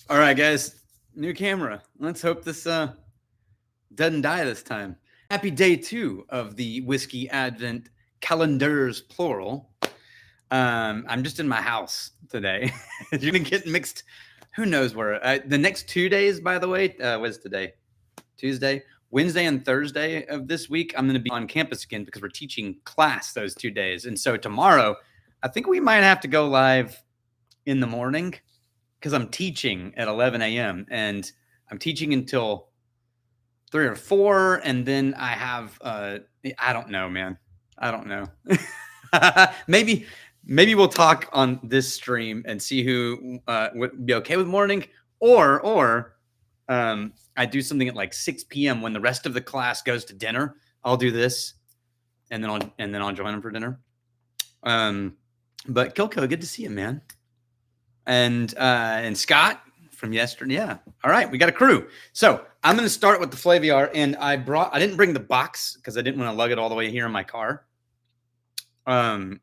All right, guys. New camera. Let's hope this doesn't die this time. Happy day 2 of the Whiskey Advent calendars, plural. I'm just in my house today. You're gonna get mixed. Who knows where? The next 2 days, by the way, what's today? Tuesday, Wednesday, and Thursday of this week, I'm going to be on campus again because we're teaching class those 2 days. And so tomorrow, I think we might have to go live in the morning because I'm teaching at 11 a.m. and I'm teaching until 3 or 4. And then I have, I don't know, man. I don't know. maybe we'll talk on this stream and see who would be okay with morning or I do something at like 6 p.m. when the rest of the class goes to dinner. I'll do this, and then I'll join them for dinner. But Kilko, good to see you, man. And Scott from yesterday. Yeah. All right, we got a crew. So I'm going to start with the Flaviar, and I didn't bring the box because I didn't want to lug it all the way here in my car. But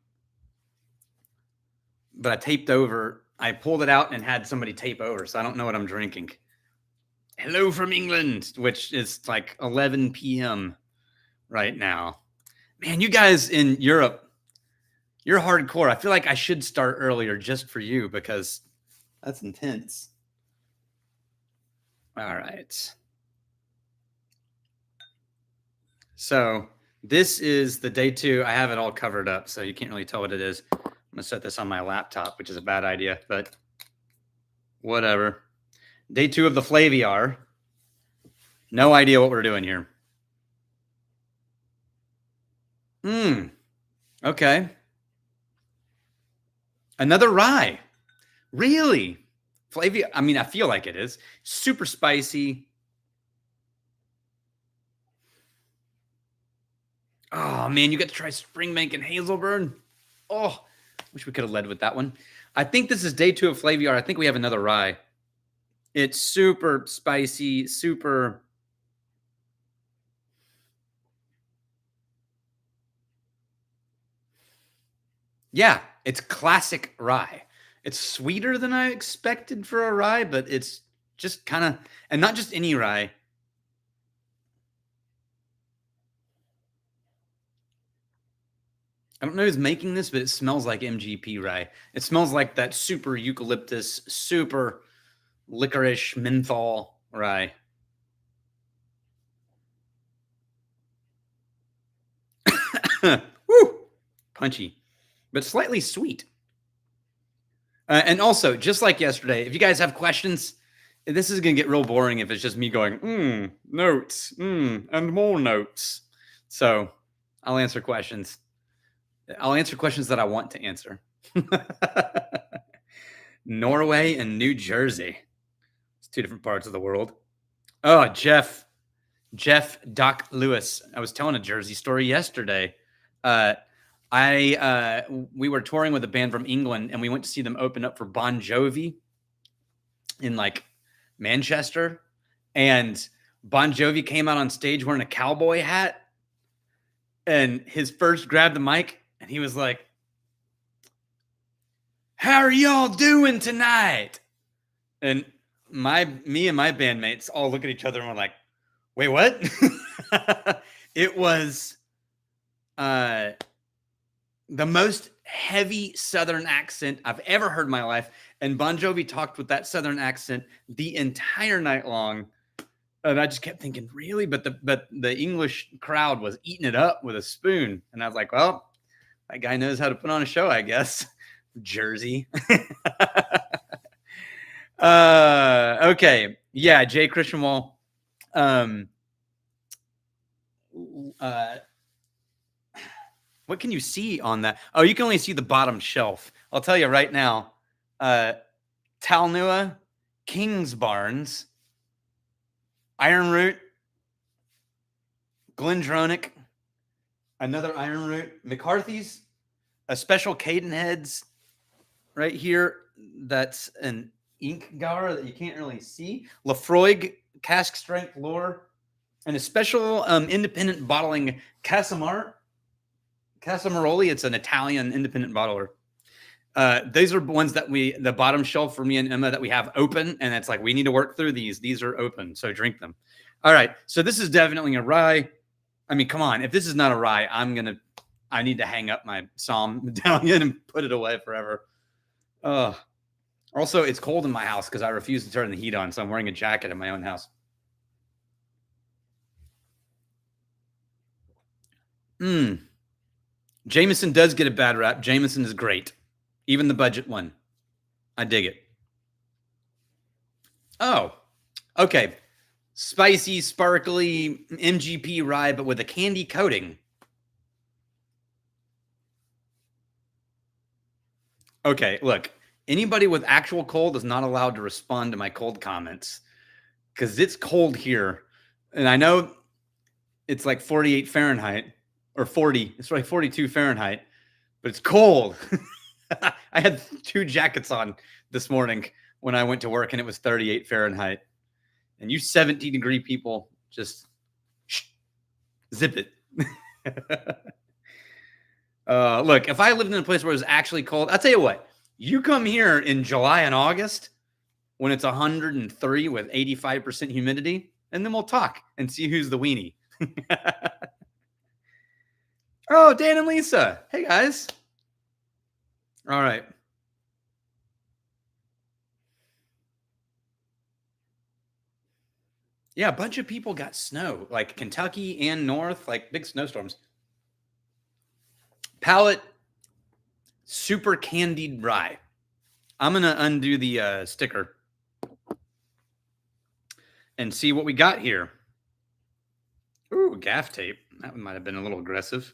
I taped over. I pulled it out and had somebody tape over, so I don't know what I'm drinking. Hello from England, which is like 11 p.m. right now. Man, you guys in Europe, you're hardcore. I feel like I should start earlier just for you because that's intense. All right. So this is the day 2. I have it all covered up, so you can't really tell what it is. I'm going to set this on my laptop, which is a bad idea, but whatever. Day 2 of the Flaviar. No idea what we're doing here. Okay. Another rye. Really? Flavia, I mean, I feel like it is. Super spicy. Oh, man, you get to try Springbank and Hazelburn. Oh, wish we could have led with that one. I think this is day 2 of Flaviar. I think we have another rye. It's super spicy, super... Yeah, it's classic rye. It's sweeter than I expected for a rye, but it's just kind of... And not just any rye. I don't know who's making this, but it smells like MGP rye. It smells like that super eucalyptus, super licorice menthol rye. Woo! Punchy, but slightly sweet. And also, just like yesterday, if you guys have questions, this is going to get real boring if it's just me going, notes, and more notes. So I'll answer questions. I'll answer questions that I want to answer. Norway and New Jersey. It's 2 different parts of the world. Oh, Jeff Doc Lewis. I was telling a Jersey story yesterday. We were touring with a band from England, and we went to see them open up for Bon Jovi in like Manchester. And Bon Jovi came out on stage wearing a cowboy hat, and his first grabbed the mic, and he was like, "How are y'all doing tonight?" And me and my bandmates all look at each other and we're like, "Wait, what?" It was the most heavy Southern accent I've ever heard in my life. And Bon Jovi talked with that Southern accent the entire night long. And I just kept thinking, really? But the English crowd was eating it up with a spoon. And I was like, well, that guy knows how to put on a show, I guess. Jersey. Okay. Yeah, Jay Christian Wall. What can you see on that? Oh, you can only see the bottom shelf. I'll tell you right now. Talnua, Kingsbarns, Iron Root, Glendronach, another Iron Root, McCarthy's, a special Cadenheads right here. That's an ink Gower that you can't really see. Lafroig, cask strength lore, and a special independent bottling Casamaroli. It's an Italian independent bottler. These are ones that the bottom shelf for me and Emma that we have open, and it's like we need to work through these. These are open, so drink them. All right, so this is definitely a rye. I mean, come on, if this is not a rye, I need to hang up my Psalm medallion and put it away forever. Also, it's cold in my house because I refuse to turn the heat on, so I'm wearing a jacket in my own house. Jameson does get a bad rap. Jameson is great. Even the budget one. I dig it. Oh, okay. Spicy, sparkly MGP rye, but with a candy coating. Okay, look. Anybody with actual cold is not allowed to respond to my cold comments because it's cold here. And I know it's like 48 Fahrenheit or 40. It's like 42 Fahrenheit, but it's cold. I had 2 jackets on this morning when I went to work and it was 38 Fahrenheit. And you 70-degree people just zip it. Look, if I lived in a place where it was actually cold, I'll tell you what, you come here in July and August when it's 103 with 85% humidity, and then we'll talk and see who's the weenie. Oh, Dan and Lisa. Hey, guys. All right. Yeah, a bunch of people got snow, like Kentucky and North, like big snowstorms. Palette, super candied rye. I'm going to undo the sticker and see what we got here. Ooh, gaff tape. That might have been a little aggressive.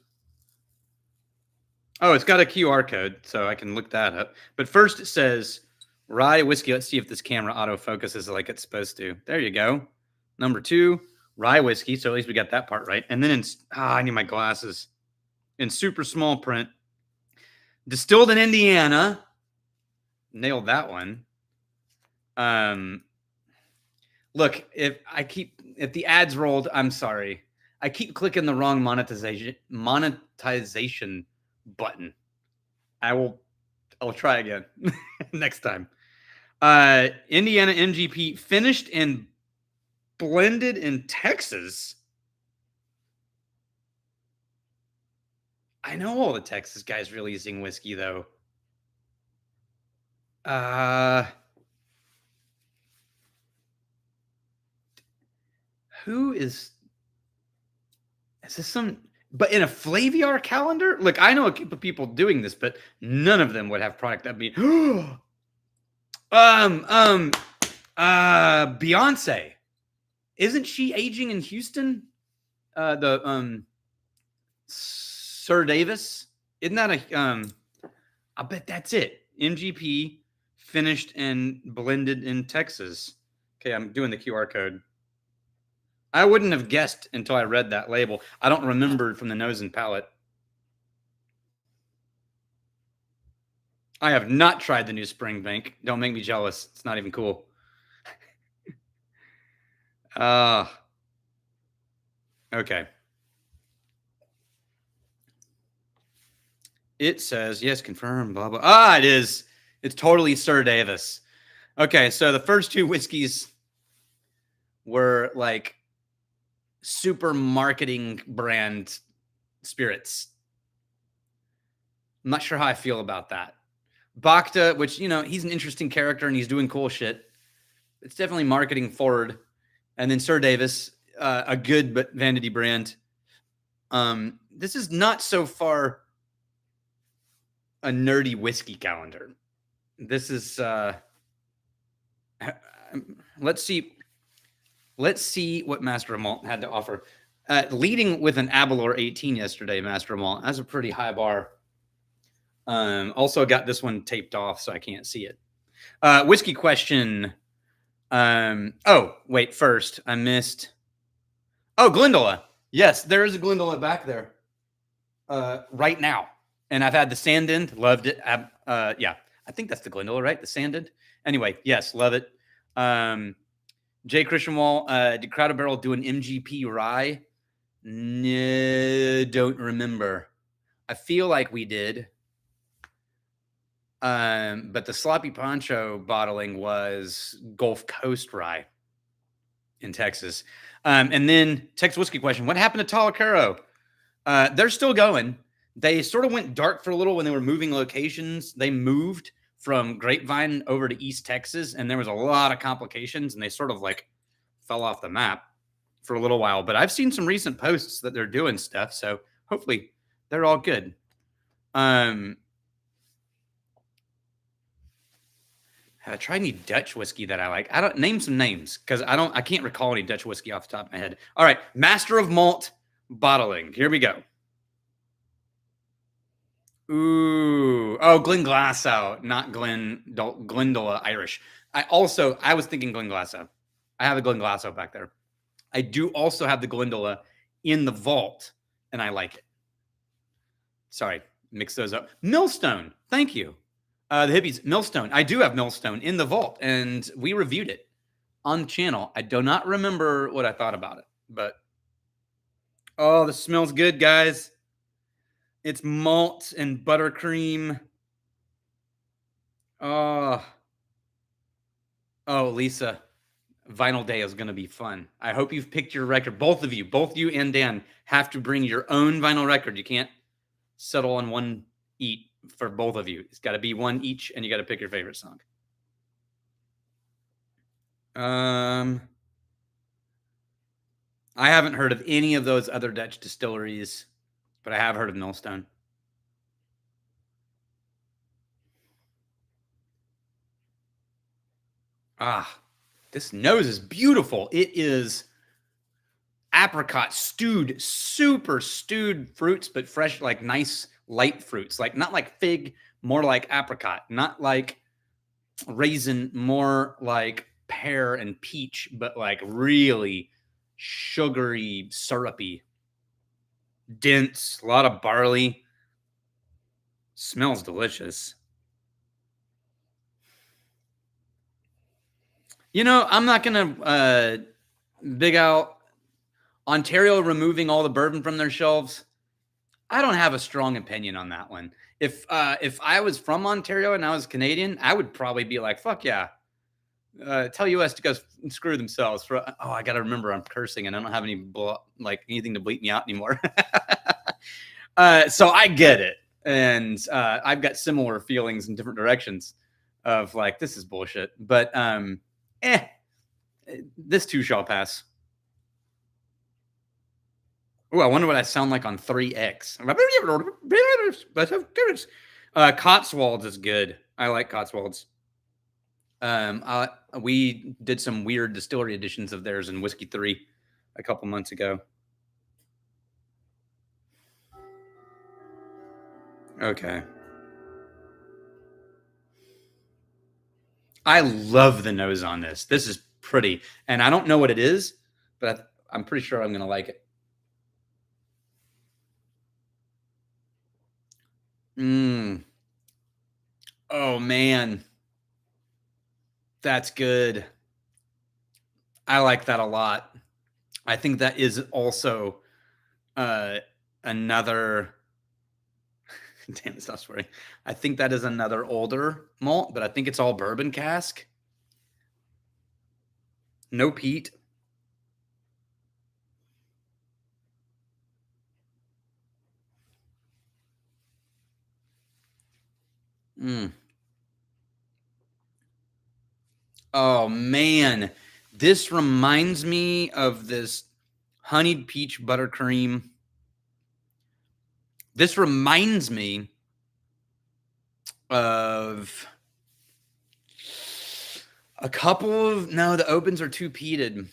Oh, it's got a QR code, so I can look that up. But first it says rye whiskey. Let's see if this camera autofocuses like it's supposed to. There you go. Number 2, rye whiskey. So at least we got that part right. And then I need my glasses. In super small print. Distilled in Indiana. Nailed that one. Look, if the ads rolled, I'm sorry. I keep clicking the wrong monetization button. I'll try again next time. Indiana MGP finished and blended in Texas. I know all the Texas guys releasing whiskey though. Who is this some, but in a Flaviar calendar? Look, I know a couple people doing this, but none of them would have product that be Beyonce. Isn't she aging in Houston? Sir Davis. Isn't that a I bet that's it. MGP finished and blended in Texas. Okay, I'm doing the QR code. I wouldn't have guessed until I read that label. I don't remember from the nose and palate. I have not tried the new Springbank. Don't make me jealous. It's not even cool. Okay. It says, yes, confirm, blah, blah. It is. It's totally Sir Davis. Okay, so the first 2 whiskeys were like super marketing brand spirits. I'm not sure how I feel about that. Bacta, which, he's an interesting character and he's doing cool shit. It's definitely marketing forward. And then Sir Davis, a good but vanity brand. This is not so far a nerdy whiskey calendar. This is let's see what Master of Malt had to offer. Leading with an Aberlour 18 yesterday, Master of Malt. That's a pretty high bar. Also got this one taped off so I can't see it. Whiskey question. Wait, first I missed. Oh, Glendola. Yes, there is a Glendola back there right now. And I've had the sand end, loved it. Yeah, I think that's the Glendola, right? The sand end. Anyway, yes, love it. Jay Christian Wall, did Crowder Barrel do an MGP rye? No, don't remember. I feel like we did. But the Sloppy Poncho bottling was Gulf Coast rye in Texas. And then Texas whiskey question: what happened to Talacaro? They're still going. They sort of went dark for a little when they were moving locations. They moved from Grapevine over to East Texas, and there was a lot of complications, and they sort of like fell off the map for a little while. But I've seen some recent posts that they're doing stuff, so hopefully they're all good. Try any Dutch whiskey that I like. I don't name some names because I can't recall any Dutch whiskey off the top of my head. All right, Master of Malt bottling. Here we go. Ooh, oh, Glenglassaugh, not Glendalough Irish. I was thinking Glenglassaugh. I have a Glenglassaugh back there. I do also have the Glendalough in the vault, and I like it. Sorry, mix those up. Millstone, thank you. The hippies, Millstone. I do have Millstone in the vault, and we reviewed it on the channel. I do not remember what I thought about it, but oh, this smells good, guys. It's malt and buttercream. Oh, Lisa, Vinyl Day is going to be fun. I hope you've picked your record. Both you and Dan have to bring your own vinyl record. You can't settle on one eat for both of you. It's got to be one each, and you got to pick your favorite song. I haven't heard of any of those other Dutch distilleries, but I have heard of Millstone. This nose is beautiful. It is apricot stewed, super stewed fruits, but fresh, like nice light fruits, like not like fig, more like apricot, not like raisin, more like pear and peach, but like really sugary, syrupy, dense, a lot of barley. Smells delicious. You know, I'm not gonna big out Ontario removing all the bourbon from their shelves. I don't have a strong opinion on that one. If I was from Ontario and I was Canadian, I would probably be like, "Fuck yeah, tell US to go screw themselves." I got to remember I'm cursing and I don't have anything to bleep me out anymore. So I get it, and I've got similar feelings in different directions of like this is bullshit, but this too shall pass. Oh, I wonder what I sound like on 3X. Cotswolds is good. I like Cotswolds. We did some weird distillery editions of theirs in Whiskey 3 a couple months ago. Okay. I love the nose on this. This is pretty. And I don't know what it is, but I'm pretty sure I'm going to like it. Oh, man. That's good. I like that a lot. I think that is also another. Damn, it's not swearing. I think that is another older malt, but I think it's all bourbon cask. No peat. Oh man, this reminds me of this honeyed peach buttercream. This reminds me of a couple of the opens are too peated.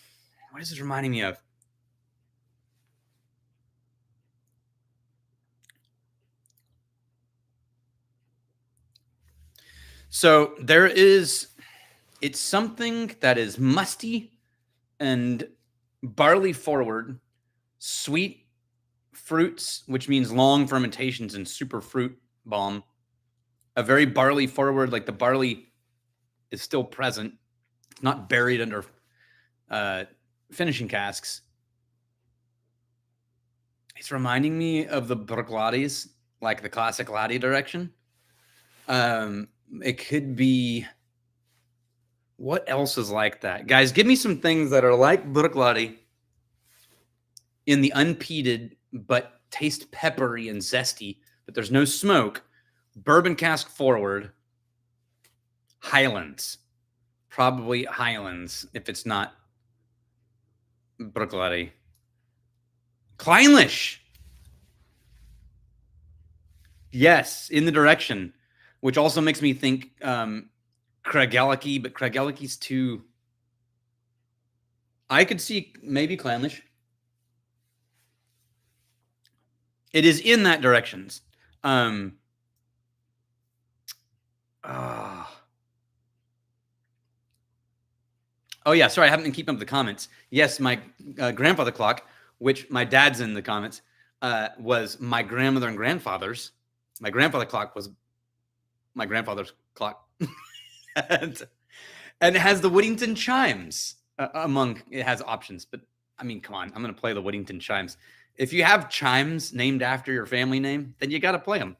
What is this reminding me of? So it's something that is musty and barley forward, sweet fruits, which means long fermentations and super fruit bomb. A very barley forward, like the barley is still present, not buried under finishing casks. It's reminding me of the Bruichladdich, like the classic laddie direction. It could be. What else is like that? Guys, give me some things that are like Bruichladdich in the unpeated, but taste peppery and zesty, but there's no smoke. Bourbon cask forward. Highlands. Probably Highlands if it's not Bruichladdich. Clynelish. Yes, in the direction, which also makes me think Craigellachie, but Craigellachie's too. I could see maybe Clynelish. It is in that direction. Oh yeah, sorry, I haven't been keeping up with the comments. Yes, my grandfather clock, which my dad's in the comments, was my grandmother and grandfather's. My grandfather clock was my grandfather's clock, and it has the Whittington chimes among. It has options, but I mean, come on, I'm going to play the Whittington chimes. If you have chimes named after your family name, then you got to play them.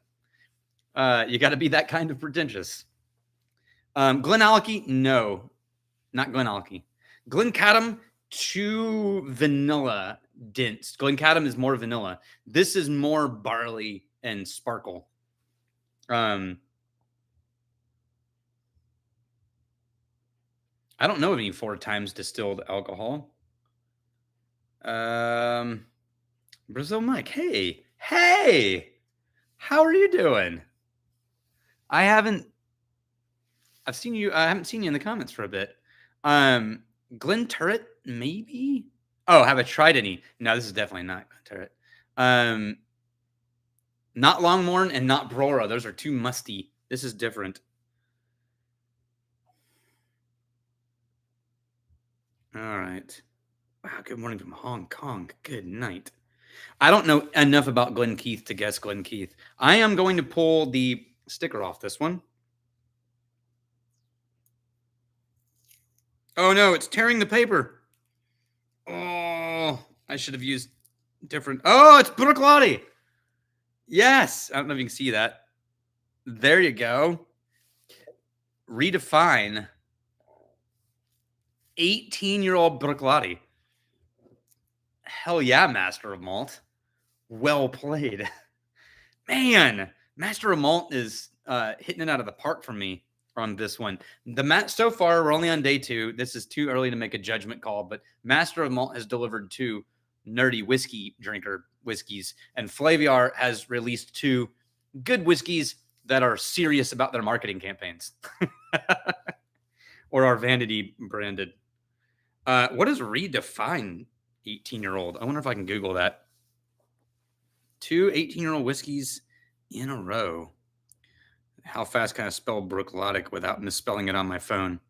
You got to be that kind of pretentious. Glenallachie, no, not Glenallachie. Glencadam, too vanilla dense. Glencadam is more vanilla. This is more barley and sparkle. I don't know of any 4 times distilled alcohol. Brazil Mike, hey, how are you doing? I haven't seen you in the comments for a bit. Glen Turret, maybe? Oh, have I tried any? No, this is definitely not Glen Turret. Not Longmorn and not Brora. Those are too musty. This is different. All right. Wow, good morning from Hong Kong. Good night. I don't know enough about Glen Keith to guess Glen Keith. I am going to pull the sticker off this one. Oh no, it's tearing the paper. Oh, I should have used different. Oh, it's Bruichladdich. Yes. I don't know if you can see that. There you go. Redefine 18-year-old Bruichladdich. Hell yeah, Master of Malt. Well played. Man, Master of Malt is hitting it out of the park for me on this one. So far, we're only on day 2. This is too early to make a judgment call, but Master of Malt has delivered 2 nerdy whiskey drinker whiskeys, and Flaviar has released 2 good whiskeys that are serious about their marketing campaigns or are vanity branded. What does Redefine 18-year-old? I wonder if I can Google that. 2 18-year-old whiskeys in a row. How fast can I spell Bruichladdich without misspelling it on my phone?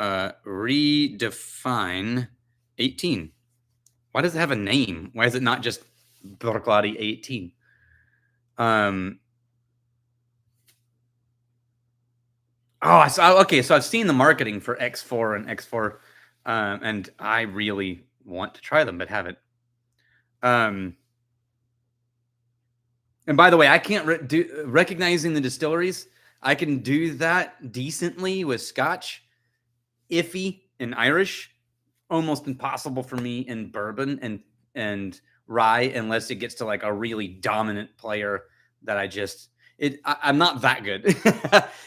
Redefine 18. Why does it have a name? Why is it not just Bruichladdich 18? Okay, so I've seen the marketing for X4 and X4, and I really want to try them, but haven't. And by the way, I can't recognizing the distilleries. I can do that decently with Scotch, iffy in Irish, almost impossible for me in bourbon and rye, unless it gets to like a really dominant player that I'm not that good.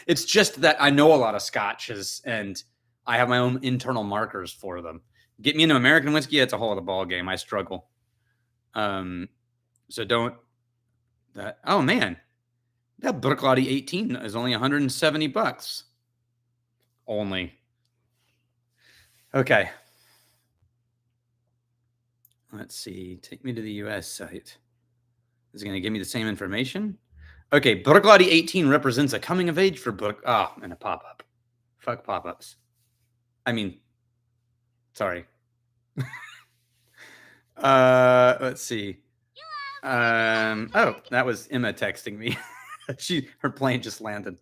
It's just that I know a lot of Scotches and I have my own internal markers for them. Get me into American whiskey, it's a whole other ball game. I struggle. So don't. That, oh man, that Bruichladdich 18 is only $170. Only. Okay. Let's see. Take me to the US site. Is it going to give me the same information? Okay, Bruichladdich 18 represents a coming of age for and a pop-up. Fuck pop-ups. I mean, sorry. Let's see. Oh, that was Emma texting me. Her plane just landed.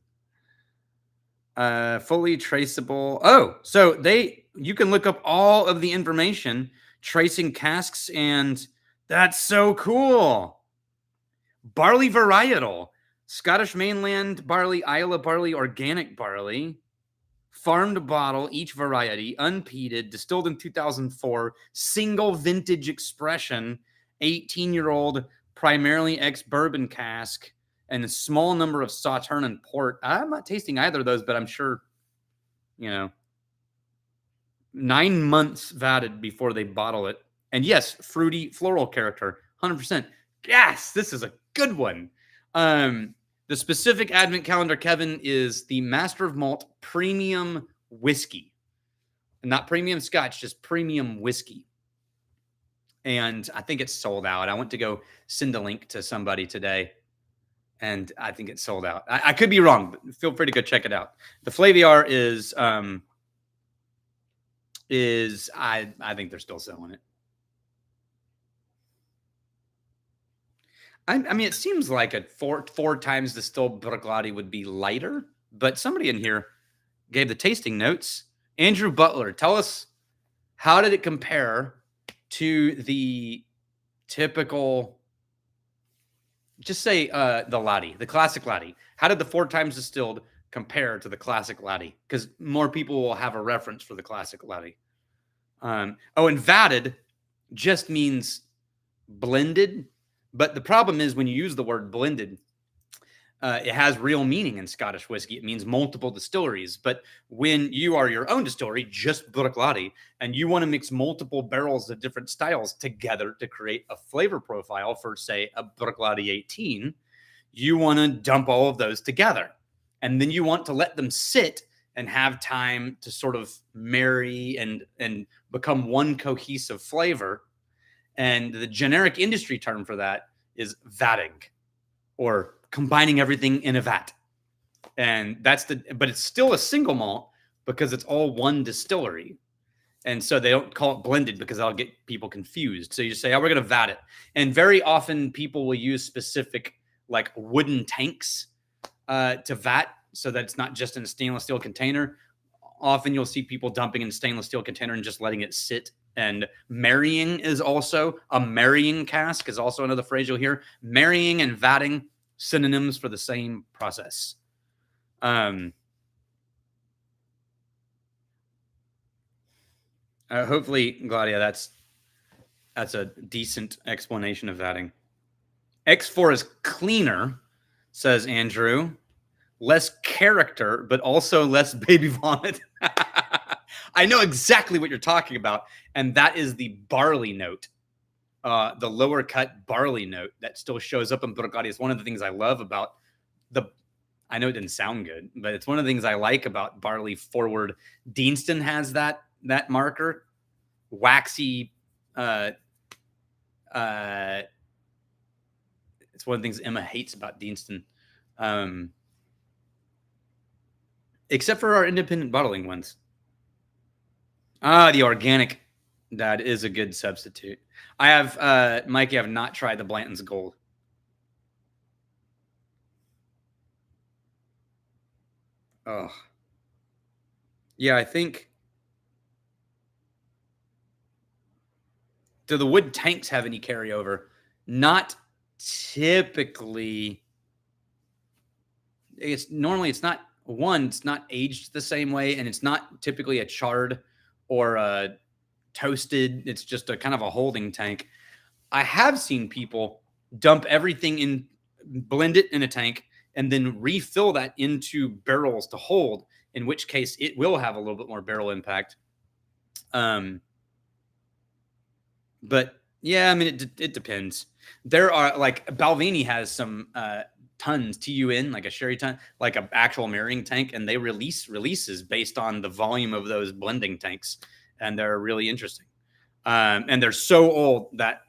Fully traceable. Oh, so you can look up all of the information tracing casks, and that's so cool. Barley varietal. Scottish mainland barley, Islay barley, organic barley, farm to bottle, each variety, unpeated, distilled in 2004, single vintage expression, 18-year-old, primarily ex-bourbon cask, and a small number of Sauterne and port. I'm not tasting either of those, but I'm sure, 9 months vatted before they bottle it. And yes, fruity floral character, 100%. Yes, this is a good one. The specific advent calendar, Kevin, is the Master of Malt Premium Whiskey. Not premium scotch, just premium whiskey. And I think it's sold out. I went to go send a link to somebody today, and I think it's sold out. I could be wrong, but feel free to go check it out. The Flaviar is I think they're still selling it. I mean, it seems like a four times distilled Bruichladdich would be lighter, but somebody in here gave the tasting notes. Andrew Butler, tell us, how did it compare to the typical, just say the laddie, the classic laddie? How did the 4 times distilled compare to the classic laddie? Because more people will have a reference for the classic laddie. And vatted just means blended. But the problem is when you use the word blended, it has real meaning in Scottish whiskey. It means multiple distilleries. But when you are your own distillery, just Bruichladdich, and you want to mix multiple barrels of different styles together to create a flavor profile for, say, a Bruichladdich 18, you want to dump all of those together. And then you want to let them sit and have time to sort of marry and become one cohesive flavor. And the generic industry term for that is vatting, or combining everything in a vat. And but it's still a single malt because it's all one distillery. And so they don't call it blended because that'll get people confused. So you just say, oh, we're going to vat it. And very often people will use specific like wooden tanks to vat, so that it's not just in a stainless steel container. Often you'll see people dumping in a stainless steel container and just letting it sit. And marrying is also a marrying cask is also another phrase you'll hear. Marrying and vatting, synonyms for the same process. Hopefully, Gladia, that's a decent explanation of vatting. X4 is cleaner, says Andrew. Less character, but also less baby vomit. I know exactly what you're talking about, and that is the barley note, the lower cut barley note that still shows up in Bruichladdich. It's one of the things I love about I know it didn't sound good, but it's one of the things I like about barley forward. Deanston has that marker, waxy. It's one of the things Emma hates about Deanston. Except for our independent bottling ones. The organic. That is a good substitute. I have, Mikey, I have not tried the Blanton's Gold. Oh. Yeah, I think. Do the wood tanks have any carryover? Not typically. It's not. One, it's not aged the same way, and it's not typically a charred or a toasted. It's just a kind of a holding tank. I have seen people dump everything in, blend it in a tank, and then refill that into barrels to hold, in which case it will have a little bit more barrel impact. But yeah, I mean, it depends. There are, like, Balvenie has some tons, TUN, like a sherry ton, like an actual marrying tank, and they releases based on the volume of those blending tanks, and they're really interesting. And they're so old that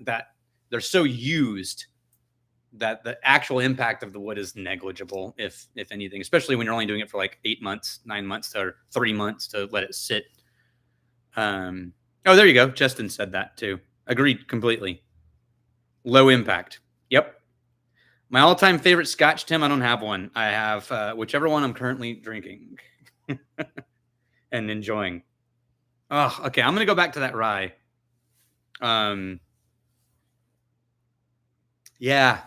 they're so used that the actual impact of the wood is negligible, if anything, especially when you're only doing it for like 8 months, 9 months, or 3 months to let it sit. Oh, there you go. Justin said that too. Agreed completely. Low impact. Yep. My all-time favorite Scotch, Tim, I don't have one. I have whichever one I'm currently drinking and enjoying. Oh, okay. I'm going to go back to that rye. Yeah.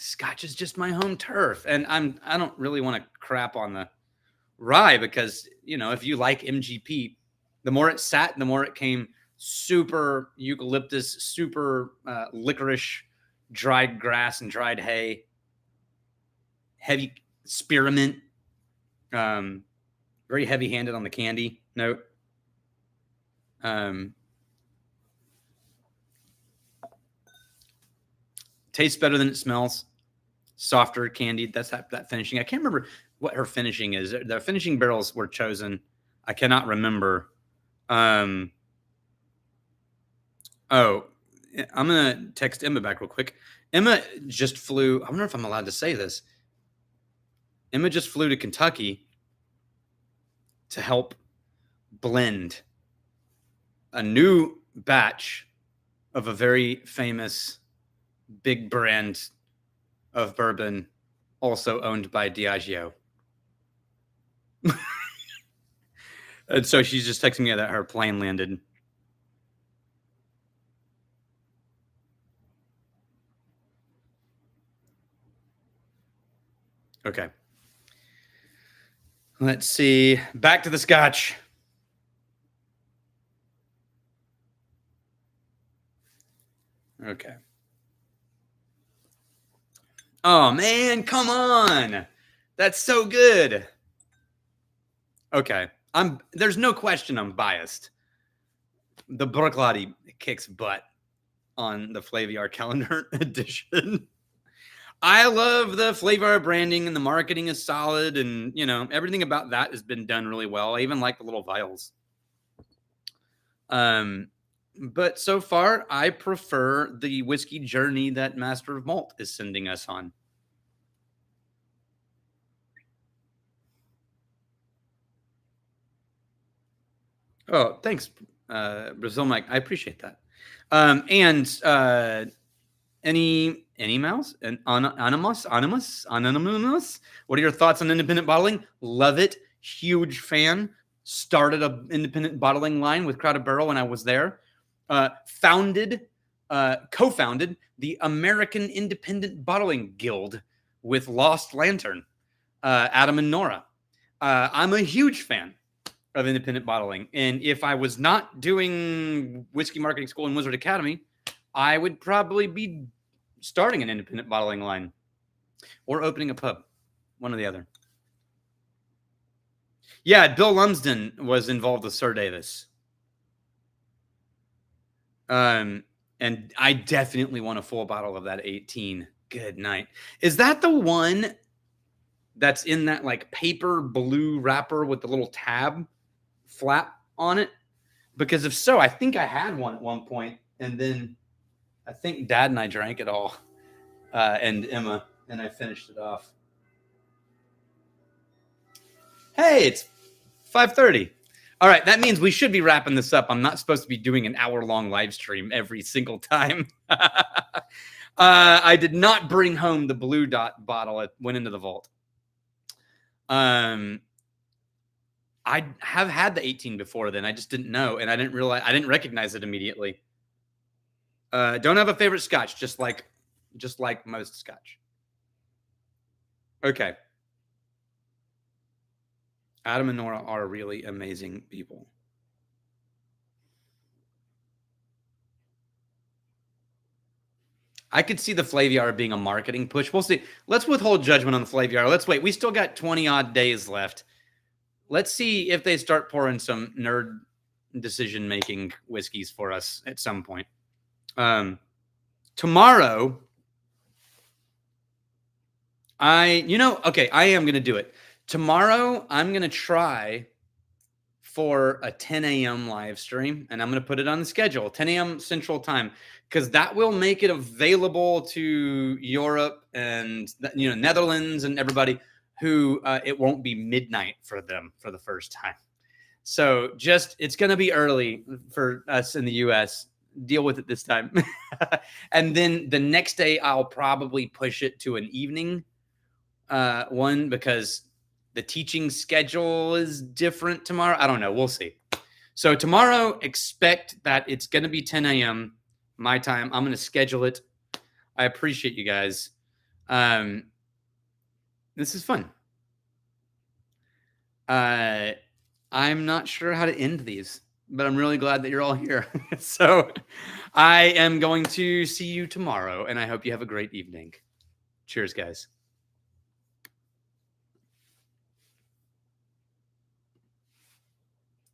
Scotch is just my home turf, and I don't really want to crap on the rye because if you like MGP, the more it sat, the more it came super eucalyptus, super licorice, dried grass and dried hay, heavy spearmint, very heavy-handed on the candy note. Tastes better than it smells. Softer, candied. That's that finishing. I can't remember what her finishing is. The finishing barrels were chosen. I cannot remember. Oh, I'm gonna text Emma back real quick. Emma just flew. I wonder if I'm allowed to say this. Emma just flew to Kentucky to help blend a new batch of a very famous big brand of bourbon, also owned by Diageo. And so she's just texting me that her plane landed. Okay. Let's see. Back to the Scotch. Okay. Oh, man, come on. That's so good. Okay. There's no question I'm biased. The Bruichladdich kicks butt on the Flaviar calendar edition. I love the Flaviar branding, and the marketing is solid, and everything about that has been done really well. I even like the little vials. But so far, I prefer the whiskey journey that Master of Malt is sending us on. Oh, thanks, Brazil Mike. I appreciate that. And any mouse and anonymous. What are your thoughts on independent bottling? Love it. Huge fan. Started an independent bottling line with Crowded Barrel when I was there. Co-founded the American Independent Bottling Guild with Lost Lantern, Adam and Nora. I'm a huge fan of independent bottling. And if I was not doing whiskey marketing school in Wizard Academy, I would probably be starting an independent bottling line or opening a pub, one or the other. Yeah, Bill Lumsden was involved with Sir Davis. And I definitely want a full bottle of that 18. Good night. Is that the one that's in that like paper blue wrapper with the little tab flap on it? Because if so, I think I had one at one point, and then I think Dad and I drank it all, and Emma, and I finished it off. Hey, it's 5:30. All right, that means we should be wrapping this up. I'm not supposed to be doing an hour-long live stream every single time. I did not bring home the Blue Dot bottle. It went into the vault. I have had the 18 before then. I just didn't know, and I didn't recognize it immediately. Don't have a favorite Scotch, just like most Scotch. Okay. Adam and Nora are really amazing people. I could see the Flaviar being a marketing push. We'll see. Let's withhold judgment on the Flaviar. Let's wait. We still got 20 odd days left. Let's see if they start pouring some nerd decision-making whiskeys for us at some point. Tomorrow, I am going to do it. Tomorrow, I'm going to try for a 10 a.m. live stream, and I'm going to put it on the schedule, 10 a.m. Central Time, because that will make it available to Europe and Netherlands and everybody who it won't be midnight for them for the first time. So it's going to be early for us in the U.S. Deal with it this time. And then the next day, I'll probably push it to an evening one because the teaching schedule is different tomorrow. I don't know. We'll see. So tomorrow, expect that it's going to be 10 a.m. my time. I'm going to schedule it. I appreciate you guys. This is fun. I'm not sure how to end these, but I'm really glad that you're all here. So I am going to see you tomorrow, and I hope you have a great evening. Cheers, guys.